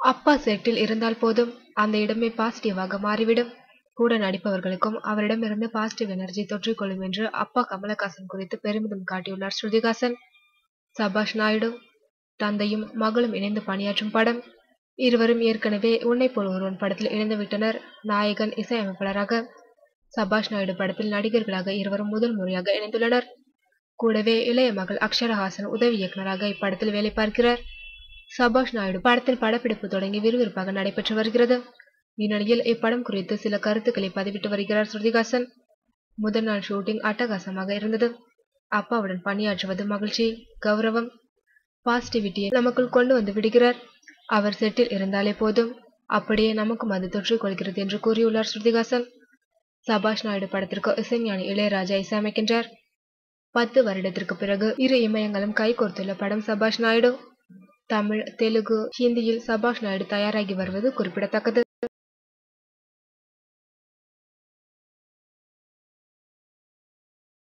அப்பா செட்டில் இருந்தால் போதும், அந்த இடமே பாசிட்டிவாக மாறிவிடும். கூட நடிப்பவர்களுக்கும் அவரிடமிருந்து பாசிட்டிவ் எனர்ஜி தொற்றிக்கொள்ளும் என்று அப்பா கமலஹாசன் குறித்து பெருமிதம் காட்டியுள்ளார் ஸ்ருதிஹாசன். சபாஷ் நாயுடு தந்தையும் மகளும் இணைந்து பணியாற்றும் படம். இருவரும் ஏற்கனவே உன்னை போல் ஒருவன் படத்தில் இணைந்துவிட்டனர். நாயகன் இசையமைப்பாளராக சபாஷ் நாயுடு படத்தில் நடிகர்களாக இருவரும் முதல் முறையாக இணைந்துள்ளனர். கூடவே இளைய மகள் அக்ஷரஹாசன் உதவி இயக்குநராக இப்படத்தில் வேலை பார்க்கிறார். சபாஷ் நாயுடு படத்தில் படப்பிடிப்பு தொடங்கி விறுவிறுப்பாக நடைபெற்று வருகிறது. இந்நிலையில் இப்படம் குறித்து சில கருத்துக்களை பதிவிட்டு வருகிறார் ஸ்ருதிஹாசன். முதல் நாள் ஷூட்டிங் அட்டகாசமாக இருந்தது. அப்பாவுடன் பணியாற்றுவது மகிழ்ச்சி, கௌரவம், பாசிட்டிவிட்டியை நமக்குள் கொண்டு வந்து விடுகிறார். அவர் செட்டில் இருந்தாலே போதும், அப்படியே நமக்கும் அது தொற்றிக் கொள்கிறது என்று கூறியுள்ளார் ஸ்ருதிஹாசன். சபாஷ் நாயுடு படத்திற்கு இசைஞானி இளையராஜா இசையமைக்கின்றார். 10 வருடத்திற்கு பிறகு இரு இமயங்களும் கைகோர்த்துள்ள படம் சபாஷ் நாயுடு. தமிழ், தெலுங்கு, ஹிந்தியில் சபாஷ் நாயுடு தயாராகி வருவது குறிப்பிடத்தக்கது.